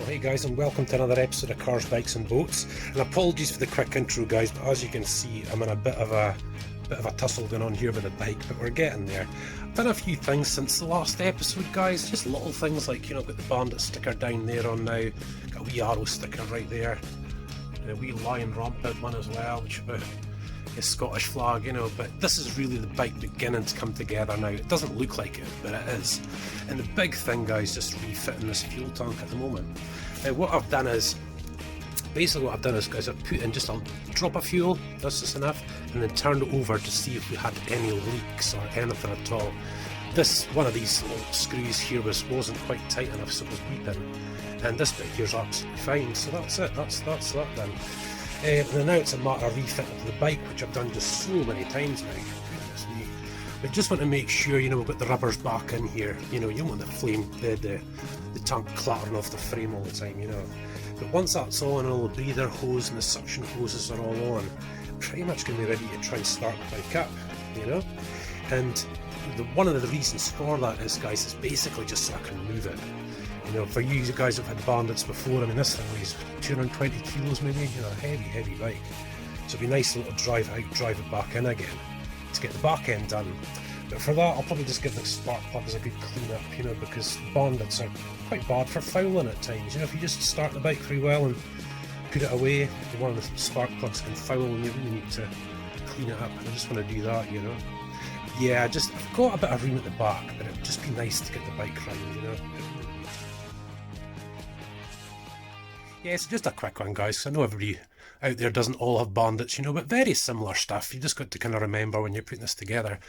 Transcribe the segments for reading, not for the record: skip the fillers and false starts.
Hey guys, and welcome to another episode of Cars, Bikes and Boats. And apologies for the quick intro guys, but as you can see I'm in a bit of a tussle going on here with the bike, but we're getting there. I've done a few things since the last episode guys, just little things like, you know, got the bandit sticker down there on now, got a wee arrow sticker right there, and a wee lion rampant one as well, which is a Scottish flag, you know, but this is really the bike beginning to come together now. It doesn't look like it, but it is. And the big thing guys, just refitting this fuel tank at the moment. What I've done is, guys, I've put in just a drop of fuel, that's just enough, and then turned it over to see if we had any leaks or anything at all. One of these little screws here wasn't quite tight enough, so it was weeping. And this bit here's absolutely fine, so that's it, that's that done. And now it's a matter of refitting to the bike, which I've done just so many times now. Goodness me. But just want to make sure, you know, we've got the rubbers back in here. You know, you don't want the tank clattering off the frame all the time, you know. But once that's on, all the breather hose and the suction hoses are all on, pretty much going to be ready to try and start the bike up, you know. And one of the reasons for that is, guys, is basically just so I can move it. You know, for you guys who've had bandits before, I mean, this thing weighs 220 kilos maybe, you know, a heavy bike. So it'd be nice to drive out, drive it back in again to get the back end done. But for that, I'll probably just give the spark plugs a good clean up, you know, because bandits are quite bad for fouling at times. You know, if you just start the bike very well and put it away, one of the spark plugs can foul and you really need to clean it up. I just want to do that, you know. Yeah, I've got a bit of room at the back, but it'd just be nice to get the bike round, you know. Yeah, it's just a quick one guys, because I know everybody out there doesn't all have bandits, you know, but very similar stuff. You just got to kind of remember when you're putting this together.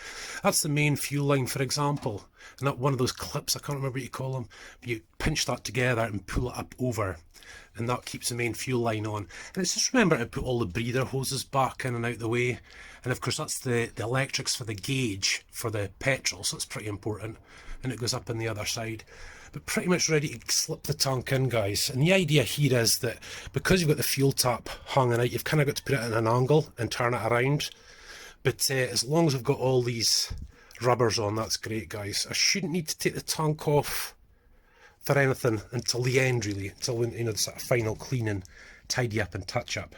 That's the main fuel line, for example, and that one of those clips, I can't remember what you call them, you pinch that together and pull it up over, and that keeps the main fuel line on. And it's just remember to put all the breather hoses back in and out the way, and of course that's the electrics for the gauge for the petrol, so it's pretty important, and it goes up on the other side. But pretty much ready to slip the tank in guys, and the idea here is that because you've got the fuel tap hanging out, you've kind of got to put it in an angle and turn it around. But as long as we've got all these rubbers on, that's great guys. I shouldn't need to take the tank off for anything until the end really, until when, you know, the sort of final cleaning, tidy up and touch up.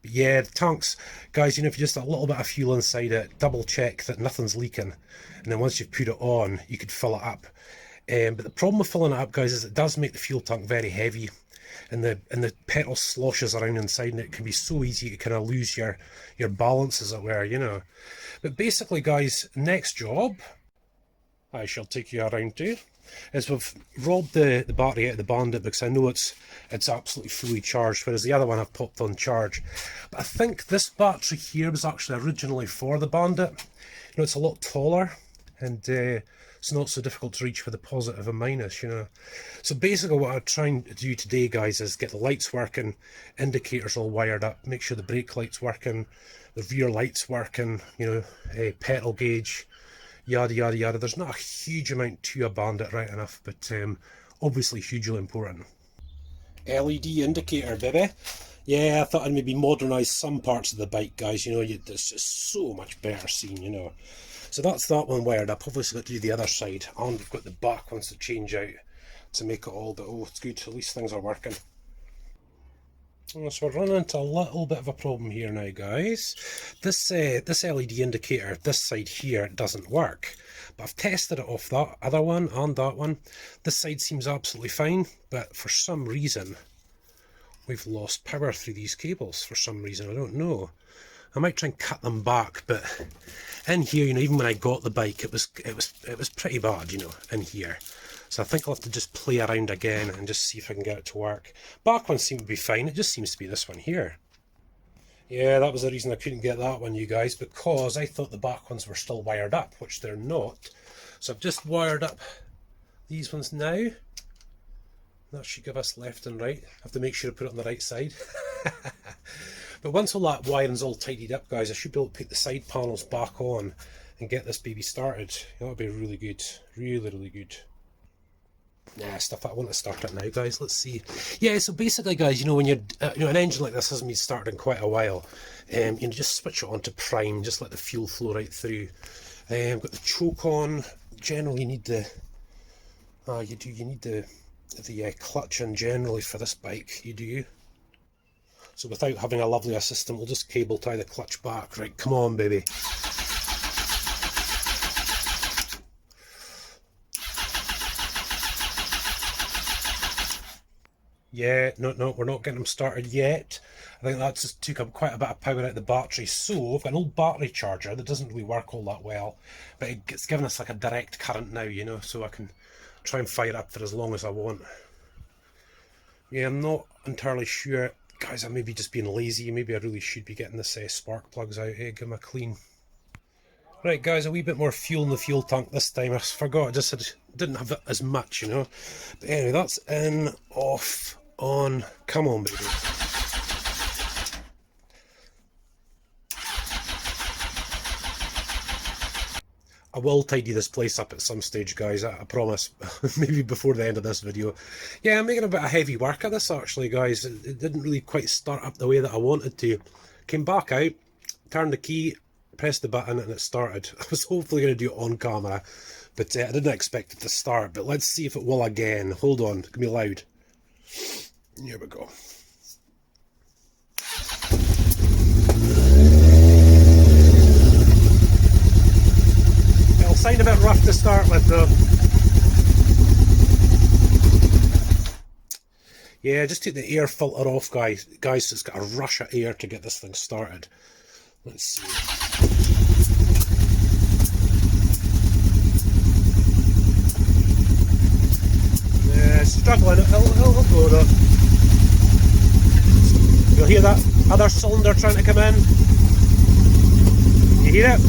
But yeah, the tanks guys, you know, if you just a little bit of fuel inside it, double check that nothing's leaking, and then once you've put it on you could fill it up. But the problem with filling it up guys is it does make the fuel tank very heavy, and the petrol sloshes around inside, and it can be so easy to kind of lose your balance as it were, you know. But basically guys, next job I shall take you around to is we've robbed the battery out of the bandit, because I know it's absolutely fully charged, whereas the other one I've popped on charge. But I think this battery here was actually originally for the bandit. You know, it's a lot taller, and it's not so difficult to reach with a positive and minus, you know. So basically what I'm trying to do today guys is get the lights working, indicators all wired up, make sure the brake light's working, the rear light's working, you know, a petrol gauge, yada yada yada. There's not a huge amount to a bandit, right enough, but obviously hugely important. LED indicator, baby. Yeah, I thought I'd maybe modernise some parts of the bike guys, you know, it's just so much better seen, you know. So that's that one wired up. Obviously got to do the other side, and we've got the back ones to change out to make it all, but oh, it's good, at least things are working. So we're running into a little bit of a problem here now guys. This LED indicator, this side here, doesn't work, but I've tested it off that other one and that one. This side seems absolutely fine, but for some reason we've lost power through these cables for some reason, I don't know. I might try and cut them back, but in here, you know, even when I got the bike, it was pretty bad, you know, in here. So I think I'll have to just play around again and just see if I can get it to work. Back one seemed to be fine, it just seems to be this one here. Yeah, that was the reason I couldn't get that one, you guys, because I thought the back ones were still wired up, which they're not. So I've just wired up these ones now. That should give us left and right. I have to make sure I put it on the right side. But once all that wiring's all tidied up guys, I should be able to put the side panels back on and get this baby started. That'll be really good, really good. Nah, stuff, I want to start it now guys, let's see. Yeah, so basically guys, you know, when you're, you know, an engine like this hasn't been started in quite a while, you know, just switch it on to prime, just let the fuel flow right through. Got the choke on. Generally you need the, you need the the clutch in generally for this bike, you do. So without having a lovely assistant, we'll just cable tie the clutch back. Right, come on, baby. Yeah, no, we're not getting them started yet. I think that just took up quite a bit of power out of the battery. So I've got an old battery charger that doesn't really work all that well, but it's giving us like a direct current now, you know, so I can try and fire it up for as long as I want. Yeah, I'm not entirely sure. Guys, I may be just being lazy. Maybe I really should be getting this spark plugs out here, give them a clean. Right, guys, a wee bit more fuel in the fuel tank this time. I forgot, I just didn't have it as much, you know. But anyway, that's in, off, on. Come on, baby. I will tidy this place up at some stage, guys, I promise. Maybe before the end of this video. Yeah, I'm making a bit of heavy work of this, actually, guys. It didn't really quite start up the way that I wanted to. Came back out, turned the key, pressed the button, and it started. I was hopefully going to do it on camera, but I didn't expect it to start. But let's see if it will again. Hold on, it's going to be loud. Here we go. It'll sound a bit rough to start with, though. Yeah, just take the air filter off, guys. So it's got a rush of air to get this thing started. Let's see. Yeah, struggling. It'll go though. You'll hear that other cylinder trying to come in. You hear it?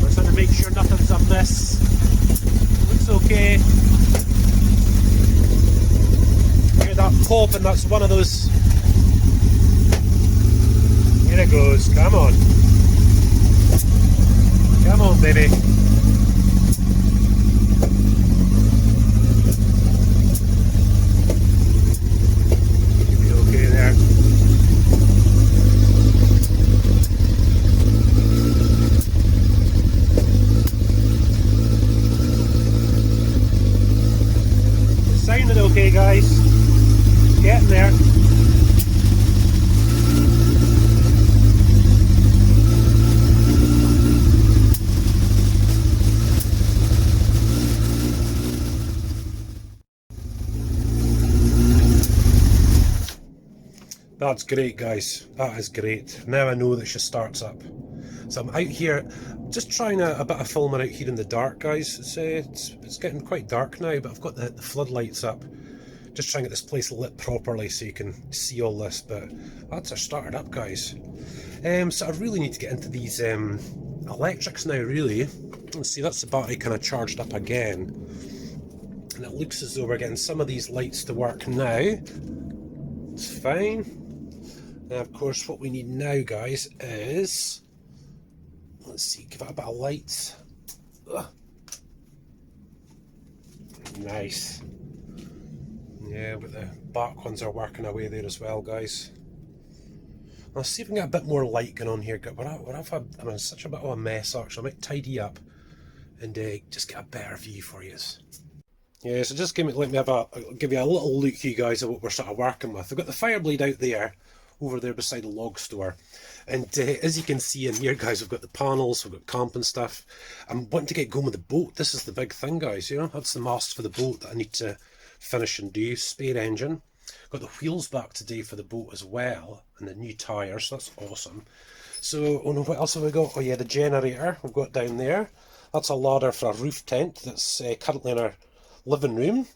We're trying to make sure nothing's amiss. Looks okay. Hear that pop, and that's one of those. Here it goes. Come on. Come on, baby. You'll be okay there. It's sounding okay, guys. Getting there. That's great, guys. That is great. Now I know that she starts up. So I'm out here, just trying a bit of filming out here in the dark, guys. It's getting quite dark now, but I've got the floodlights up. Just trying to get this place lit properly so you can see all this, but that's her started up, guys. So I really need to get into these electrics now, really. Let's see, that's the battery kind of charged up again. And it looks as though we're getting some of these lights to work now. It's fine. Now, of course, what we need now, guys, is... Let's see, give it a bit of light. Ugh. Nice. Yeah, but the back ones are working away there as well, guys. Let's see if we can get a bit more light going on here. I'm in such a bit of a mess, actually. I might tidy up and just get a better view for you. Yeah, so just let me give you a little look, you guys, at what we're sort of working with. I've got the Fireblade out there, over there beside the log store. And as you can see in here, guys, we've got the panels, we've got camp and stuff. I'm wanting to get going with the boat. This is the big thing, guys, you know. That's the mast for the boat that I need to finish and do. Spare engine. Got the wheels back today for the boat as well, and the new tyres, so that's awesome. So, oh no, what else have we got? Oh yeah, the generator we've got down there. That's a ladder for a roof tent that's currently in our living room.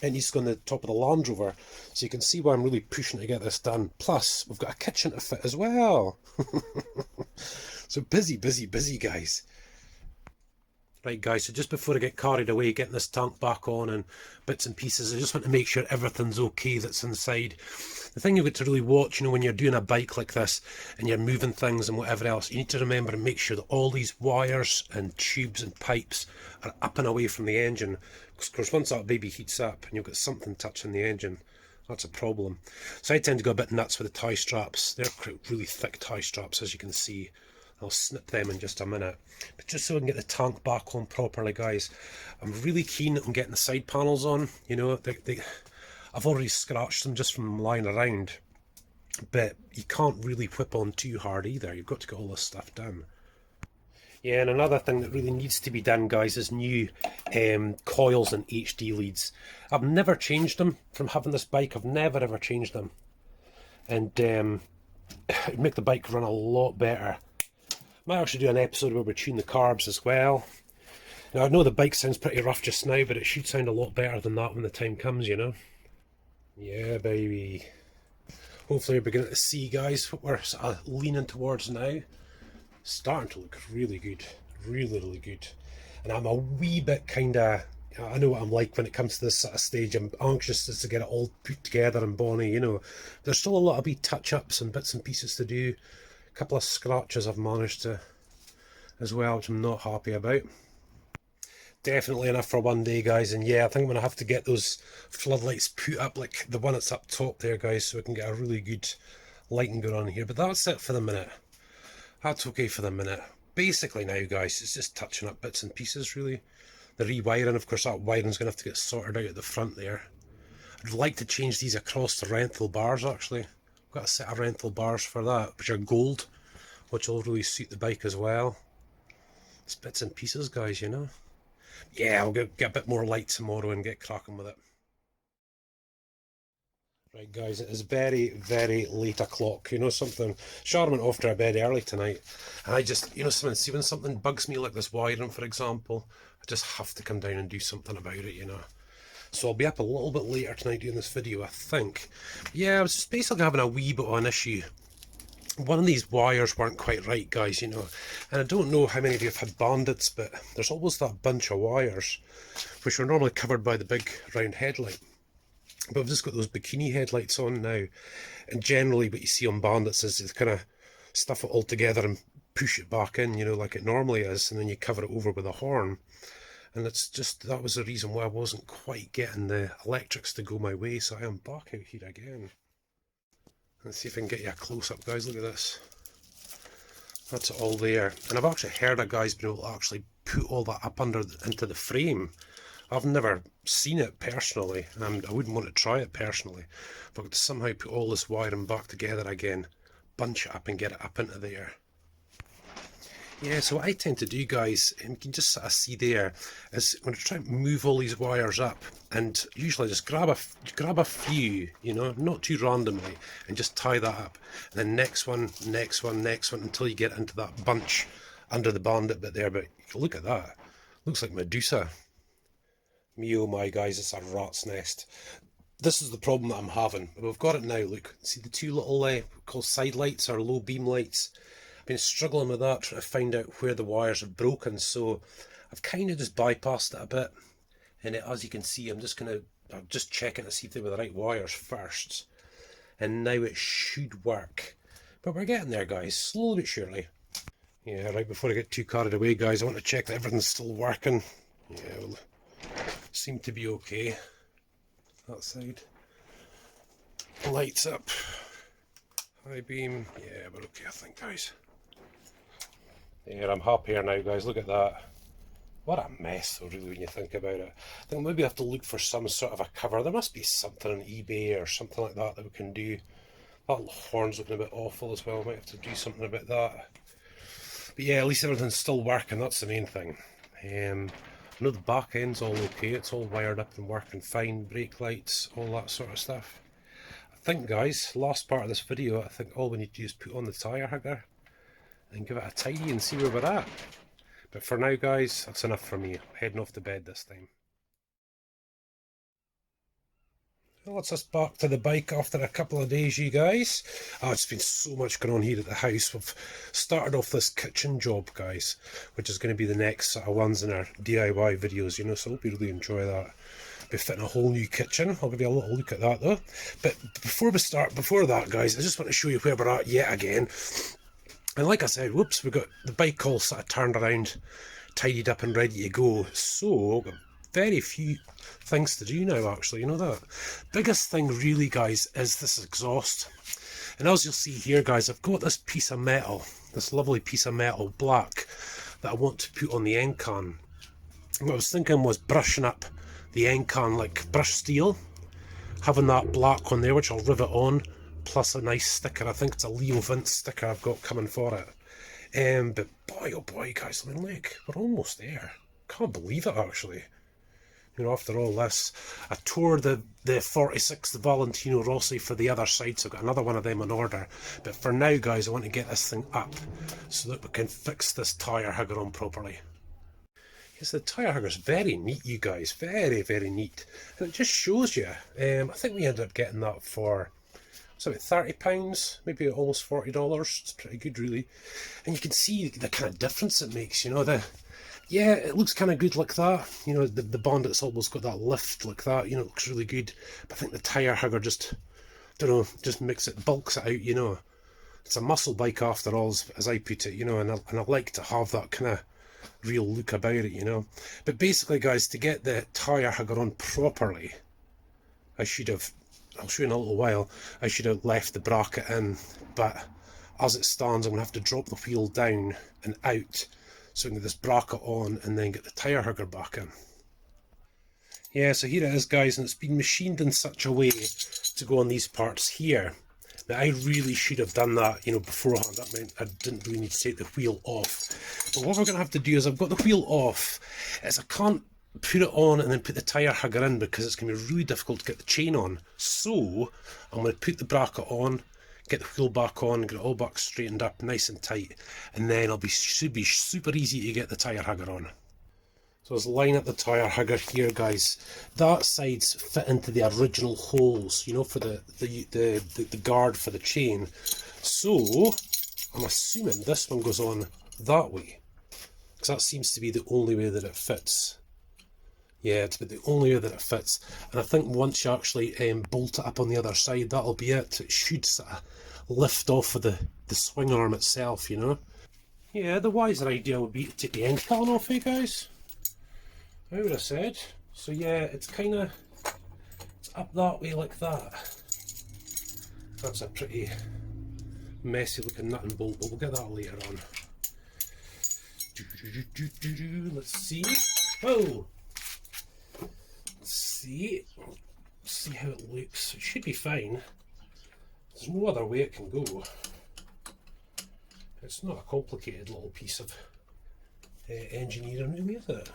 It needs to go on the top of the Land Rover, so you can see why I'm really pushing to get this done. Plus, we've got a kitchen to fit as well. So busy, guys. Right, guys, so just before I get carried away getting this tank back on and bits and pieces, I just want to make sure everything's okay that's inside. The thing you've got to really watch, you know, when you're doing a bike like this and you're moving things and whatever else, you need to remember and make sure that all these wires and tubes and pipes are up and away from the engine. Because of course, once that baby heats up and you've got something touching the engine, that's a problem. So I tend to go a bit nuts with the tie straps. They're really thick tie straps, as you can see. I'll snip them in just a minute. But just so I can get the tank back on properly, guys, I'm really keen on getting the side panels on. You know, I've already scratched them just from them lying around. But you can't really whip on too hard either. You've got to get all this stuff done. Yeah, and another thing that really needs to be done, guys, is new coils and HD leads. I've never changed them from having this bike. I've never ever changed them. And it'd make the bike run a lot better. Might actually do an episode where we tune the carbs as well. Now, I know the bike sounds pretty rough just now, but it should sound a lot better than that when the time comes, you know. Yeah, baby. Hopefully we're beginning to see, guys, what we're sort of leaning towards now. Starting to look really good. Really, really good. And I'm a wee bit kind of... I know what I'm like when it comes to this sort of stage. I'm anxious just to get it all put together and bonny, you know. There's still a lot of wee touch-ups and bits and pieces to do. A couple of scratches I've managed to as well, which I'm not happy about. Definitely enough for one day, guys. And yeah, I think I'm going to have to get those floodlights put up, like the one that's up top there, guys, so we can get a really good lighting going on here. But that's it for the minute. That's okay for the minute. Basically now, guys, it's just touching up bits and pieces, really. The rewiring, of course, that wiring's going to have to get sorted out at the front there. I'd like to change these across to rental bars, actually. I've got a set of rental bars for that, which are gold, which will really suit the bike as well. It's bits and pieces, guys, you know. Yeah, I'll get a bit more light tomorrow and get cracking with it. Right, guys, it is very, very late o'clock. You know something? Sharon went off to her bed early tonight. And I just, you know something, see when something bugs me like this wiring, for example, I just have to come down and do something about it, you know. So I'll be up a little bit later tonight doing this video, I think. Yeah, I was just basically having a wee bit of an issue. One of these wires weren't quite right, guys, you know. And I don't know how many of you have had bandits, but there's always that bunch of wires, which are normally covered by the big round headlight. But I've just got those bikini headlights on now. And generally what you see on bandits is they kind of stuff it all together and push it back in, you know, like it normally is. And then you cover it over with a horn. And it's just, that was the reason why I wasn't quite getting the electrics to go my way. So I am back out here again. Let's see if I can get you a close-up, guys. Look at this. That's it all there. And I've actually heard of guys being able to actually put all that up into the frame. I've never seen it personally, and I wouldn't want to try it personally. But to somehow put all this wiring back together again, bunch it up and get it up into there. Yeah, so what I tend to do, guys, and you can just sort of see there, is I'm going to try and move all these wires up, and usually just grab a few, you know, not too randomly, and just tie that up. And then next one, next one, next one, until you get into that bunch under the bandit bit there. But look at that. Looks like Medusa. Me oh my, guys, it's a rat's nest. This is the problem that I'm having. We've got it now, look. See the two little called side lights or low beam lights? Been struggling with that, trying to find out where the wires have broken, so I've kind of just bypassed it a bit, and as you can see, I'm just checking to see if they were the right wires first, and now it should work. But we're getting there, guys, slowly but surely. Yeah, right before I get too carried away, guys, I want to check that everything's still working. Yeah, well, seem to be okay. That side. Lights up. High beam. Yeah, we're okay, I think, guys. Yeah, I'm happier now, guys. Look at that. What a mess, though, really, when you think about it. I think maybe I have to look for some sort of a cover. There must be something on eBay or something like that we can do. That horn's looking a bit awful as well. I might have to do something about that. But yeah, at least everything's still working. That's the main thing. I know the back end's all okay. It's all wired up and working fine. Brake lights, all that sort of stuff. I think, guys, last part of this video, I think all we need to do is put on the tyre hugger and give it a tidy and see where we're at. But for now, guys, that's enough for me. I'm heading off to bed this time. Well, that's us back to the bike after a couple of days, you guys. Oh, it's been so much going on here at the house. We've started off this kitchen job, guys, which is going to be the next sort of ones in our DIY videos, you know, so I hope you really enjoy that. Be fitting a whole new kitchen. I'll give you a little look at that, though. But before that, guys, I just want to show you where we're at yet again. And like I said, whoops, we've got the bike all sort of turned around, tidied up and ready to go. So, very few things to do now, actually, you know that. Biggest thing really, guys, is this exhaust. And as you'll see here, guys, I've got this piece of metal, this lovely piece of metal, black, that I want to put on the end can. What I was thinking was brushing up the end can like brushed steel, having that black on there, which I'll rivet on, plus a nice sticker. I think it's a Leo Vince sticker I've got coming for it. But boy, oh boy, guys, I mean, look, we're almost there. Can't believe it, actually. You know, after all this, I tore the 46th Valentino Rossi for the other side, so I've got another one of them in order. But for now, guys, I want to get this thing up so that we can fix this tyre hugger on properly. Yes, the tyre hugger's very neat, you guys. Very, very neat. And it just shows you. I think we ended up getting that for, it's about £30, maybe almost $40. It's pretty good, really. And you can see the kind of difference it makes, you know. Yeah, it looks kind of good like that. You know, the bandit's almost got that lift like that. You know, it looks really good. But I think the tyre hugger just, don't know, just makes it, bulks it out, you know. It's a muscle bike after all, as I put it, you know, and I like to have that kind of real look about it, you know. But basically, guys, to get the tyre hugger on properly, I should have, I'll show you in a little while, I should have left the bracket in, but as it stands, I'm going to have to drop the wheel down and out, so I can get this bracket on and then get the tyre hugger back in. Yeah, so here it is, guys, and it's been machined in such a way to go on these parts here. Now, I really should have done that, you know, beforehand. That meant I didn't really need to take the wheel off. But what we're going to have to do is, I've got the wheel off, is I can't put it on and then put the tyre hugger in because it's going to be really difficult to get the chain on. So, I'm going to put the bracket on, get the wheel back on, get it all back straightened up, nice and tight, and then should be super easy to get the tyre hugger on. So let's line up the tyre hugger here, guys. That side's fit into the original holes, you know, for the guard for the chain. So I'm assuming this one goes on that way, because that seems to be the only way that it fits. Yeah, it's the only way that it fits. And I think once you actually bolt it up on the other side, that'll be it. It should sort of lift off of the swing arm itself, you know. Yeah, the wiser idea would be to take the end can off, eh, guys? I would have said. So yeah, it's kind of, it's up that way like that. That's a pretty messy looking nut and bolt, but we'll get that later on. Let's see. Whoa! Let's see how it looks. It should be fine. There's no other way it can go. It's not a complicated little piece of engineering, really, is it?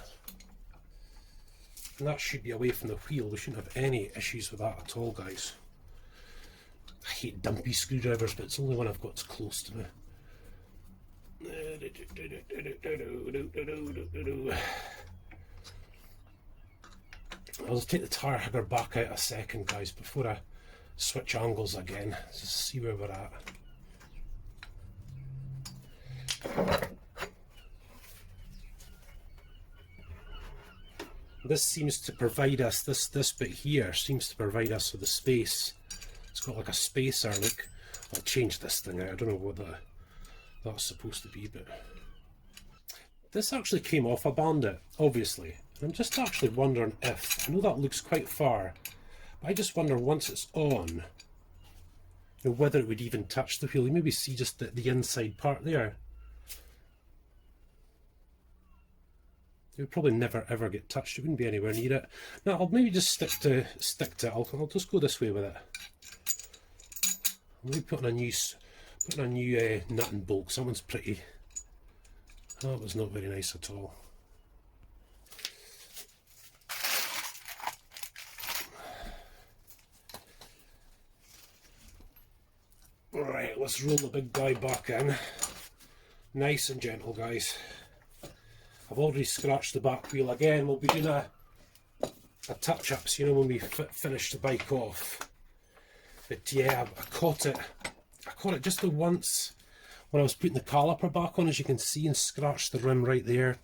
And that should be away from the wheel. We shouldn't have any issues with that at all, guys. I hate dumpy screwdrivers, but it's the only one I've got that's close to me. I'll just take the tyre hugger back out a second, guys, before I switch angles again. Just see where we're at. This seems to provide us, this bit here seems to provide us with a space. It's got like a spacer. Look, I'll change this thing out. I don't know what that's supposed to be, but this actually came off a bandit, obviously. And I'm just actually wondering if, I know that looks quite far, but I just wonder once it's on, you know, whether it would even touch the wheel. You maybe see just the inside part there. It would probably never ever get touched. It wouldn't be anywhere near it. Now I'll maybe just stick to it. I'll just go this way with it. I'll maybe put on a new nut and bolt. That one's pretty. That was not very nice at all. Alright, let's roll the big guy back in. Nice and gentle, guys. I've already scratched the back wheel again. We'll be doing a touch-ups, you know, when we finish the bike off. But yeah, I caught it just the once when I was putting the caliper back on, as you can see, and scratched the rim right there.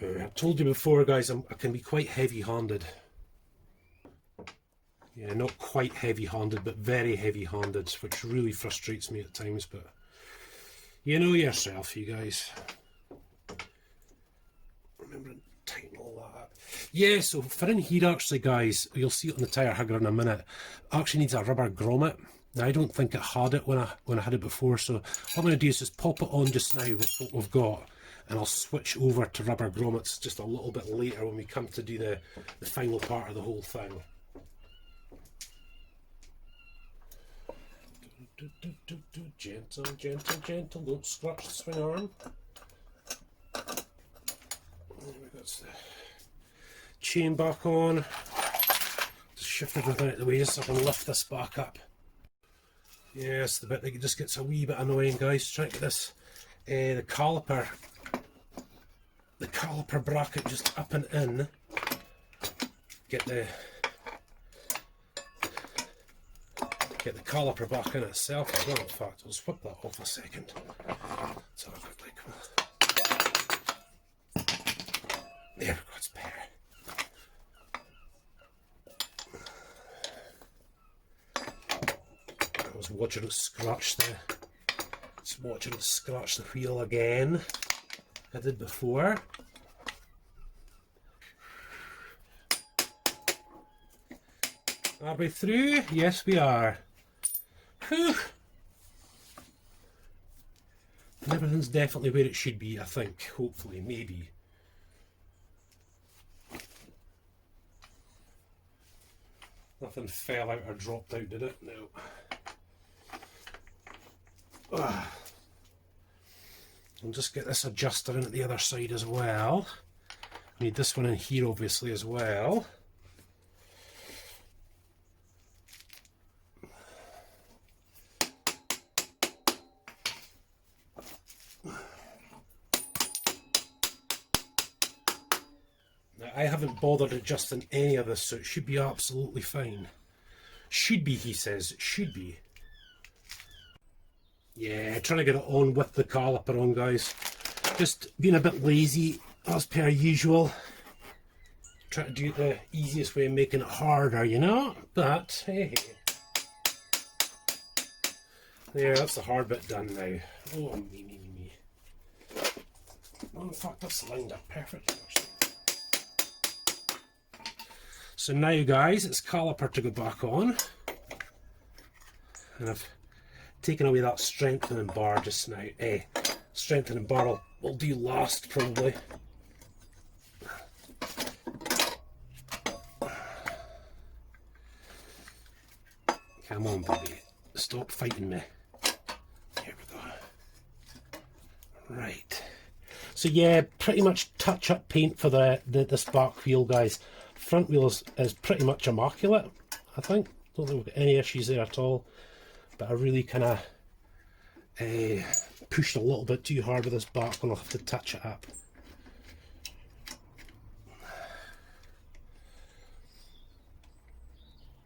I told you before, guys, I can be quite heavy-handed. Yeah, not quite heavy-handed, but very heavy-handed, which really frustrates me at times, but you know yourself, you guys. Remember to tighten all that up. Yeah, so for in here, actually, guys, you'll see it on the tyre hugger in a minute, it actually needs a rubber grommet. Now I don't think it had it when I had it before, so what I'm going to do is just pop it on just now with what we've got, and I'll switch over to rubber grommets just a little bit later when we come to do the final part of the whole thing. Gentle, gentle, gentle, don't scratch the swing arm. There we go, the chain back on. Just shift everything out of the way so I can lift this back up. Yes, the bit that just gets a wee bit annoying, guys. Trying to get this, the caliper bracket just up and in. Get the caliper back in itself as well. In fact, I'll just whip that off a second. Let's have a quick look. There we go, it's better. I was watching it scratch the wheel again. I did before. Are we through? Yes, we are. Whew. And everything's definitely where it should be, I think. Hopefully, maybe. Nothing fell out or dropped out, did it? No. I'll just get this adjuster in at the other side as well. Need this one in here obviously as well. Now I haven't bothered adjusting any of this, so it should be absolutely fine. Should be, he says. Should be. Yeah, trying to get it on with the caliper on, guys. Just being a bit lazy, as per usual. Trying to do it the easiest way of making it harder, you know? But, hey. There, that's the hard bit done now. Oh, me. Oh, in fact, that's lined up perfectly, actually. So now, guys, it's caliper to go back on. And I've taken away that strengthening bar just now. Strengthening bar will do last probably. Come on, baby. Stop fighting me. Here we go. Right. So yeah, pretty much touch-up paint for this back wheel, guys. Front wheel is pretty much immaculate, I think. Don't think we've got any issues there at all. But I really kind of pushed a little bit too hard with this back one. I'll have to touch it up.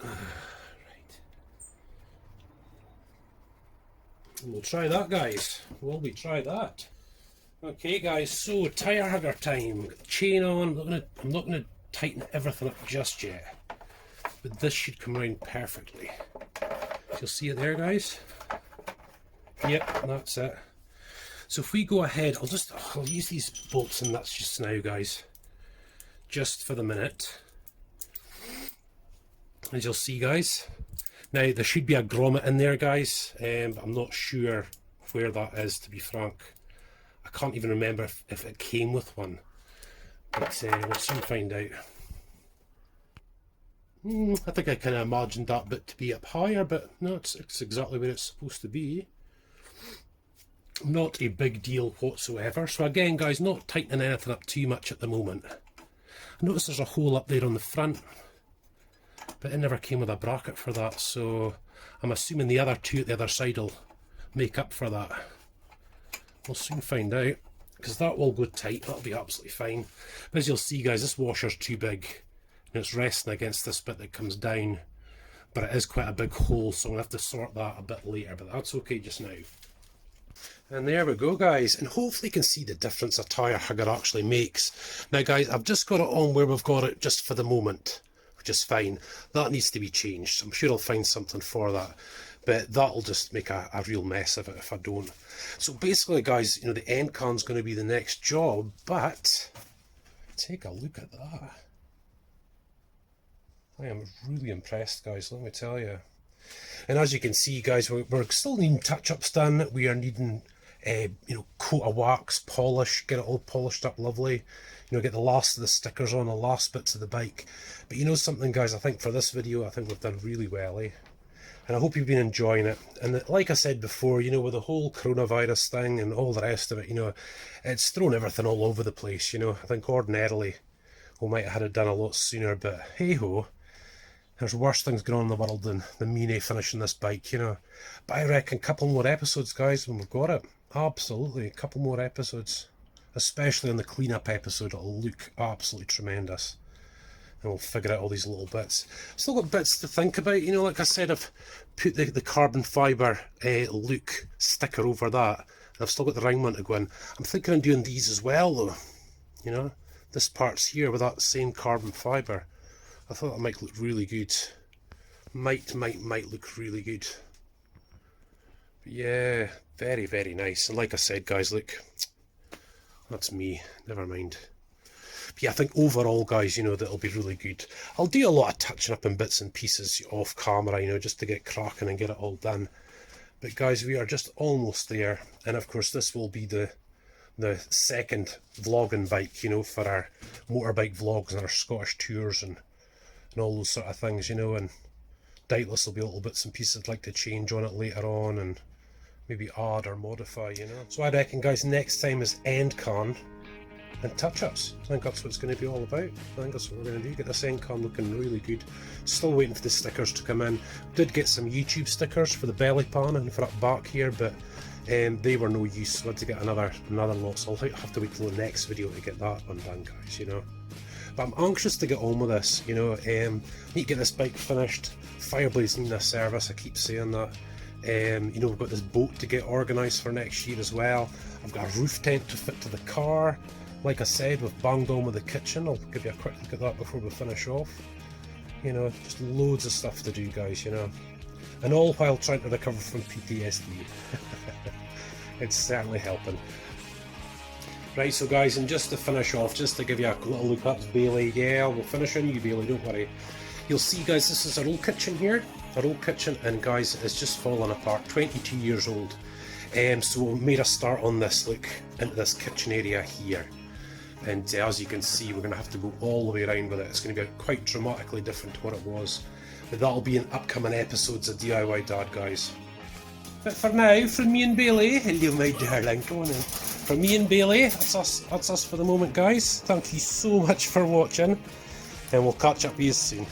Right. We'll try that, guys. Will we try that? Okay, guys. So tire hugger time. Chain on. I'm not gonna tighten everything up just yet. But this should come around perfectly. You'll see it there, guys. Yep, that's it. So if we go ahead, I'll use these bolts and nuts just now, guys, just for the minute. As you'll see, guys, now there should be a grommet in there, guys, but I'm not sure where that is, to be frank. I can't even remember if it came with one, but we'll soon find out. I think I kind of imagined that bit to be up higher, but no, it's exactly where it's supposed to be. Not a big deal whatsoever. So again, guys, not tightening anything up too much at the moment. I notice there's a hole up there on the front, but it never came with a bracket for that, so I'm assuming the other two at the other side will make up for that. We'll soon find out, because that will go tight. That'll be absolutely fine. But as you'll see, guys, this washer's too big. And it's resting against this bit that comes down, but it is quite a big hole, so I'm going to have to sort that a bit later, but that's okay just now. And there we go, guys, and hopefully you can see the difference a tyre hugger actually makes. Now, guys, I've just got it on where we've got it just for the moment, which is fine. That needs to be changed. I'm sure I'll find something for that, but that'll just make a real mess of it if I don't. So basically, guys, you know, the end can's going to be the next job, but take a look at that. I am really impressed, guys, let me tell you. And as you can see, guys, we're still needing touch-ups done. We are needing, you know, coat of wax, polish, get it all polished up lovely. You know, get the last of the stickers on, the last bits of the bike. But you know something, guys, I think for this video, I think we've done really well, eh? And I hope you've been enjoying it. And like I said before, you know, with the whole coronavirus thing and all the rest of it, you know, it's thrown everything all over the place, you know. I think ordinarily we might have had it done a lot sooner, but hey-ho. There's worse things going on in the world than me finishing this bike, you know. But I reckon a couple more episodes, guys, when we've got it. Absolutely, a couple more episodes. Especially on the cleanup episode, it'll look absolutely tremendous. And we'll figure out all these little bits. Still got bits to think about, you know, like I said, I've put the carbon fibre look sticker over that. And I've still got the ring one to go in. I'm thinking of doing these as well, though. You know, this part's here with that same carbon fibre. I thought that might look really good. Might look really good. But yeah, very, very nice. And like I said, guys, look, that's me. Never mind. But yeah, I think overall, guys, you know, that'll be really good. I'll do a lot of touching up in bits and pieces off camera, you know, just to get cracking and get it all done. But guys, we are just almost there. And of course, this will be the second vlogging bike, you know, for our motorbike vlogs and our Scottish tours and all those sort of things, you know. And doubtless there'll be little bits and pieces I'd like to change on it later on and maybe add or modify, you know. So I reckon, guys, next time is end con and touch-ups. I think that's what it's going to be all about. I think that's what we're going to do. Get this end con looking really good. Still waiting for the stickers to come in. Did get some YouTube stickers for the belly pan and for up back here, but they were no use. So I had to get another lot. So I'll have to wait till the next video to get that one done, guys, you know. But I'm anxious to get on with this, you know. Need to get this bike finished. Fireblade's needing a service, I keep saying that. You know, we've got this boat to get organised for next year as well. I've got a roof tent to fit to the car. Like I said, we've banged on with the kitchen. I'll give you a quick look at that before we finish off. You know, just loads of stuff to do, guys, you know. And all while trying to recover from PTSD. It's certainly helping. Right, so guys, and just to finish off, just to give you a little look up, Bailey. Yeah, we'll finish on you, Bailey, don't worry. You'll see, guys, this is our old kitchen here. Our old kitchen, and guys, it's just fallen apart. 22 years old. So we made a start on this, look, into this kitchen area here. And as you can see, we're going to have to go all the way around with it. It's going to be quite dramatically different to what it was. But that'll be in upcoming episodes of DIY Dad, guys. But for now, from me and Bailey, hello my darling, come on in. From me and Bailey, that's us for the moment, guys. Thank you so much for watching, and we'll catch up with you soon.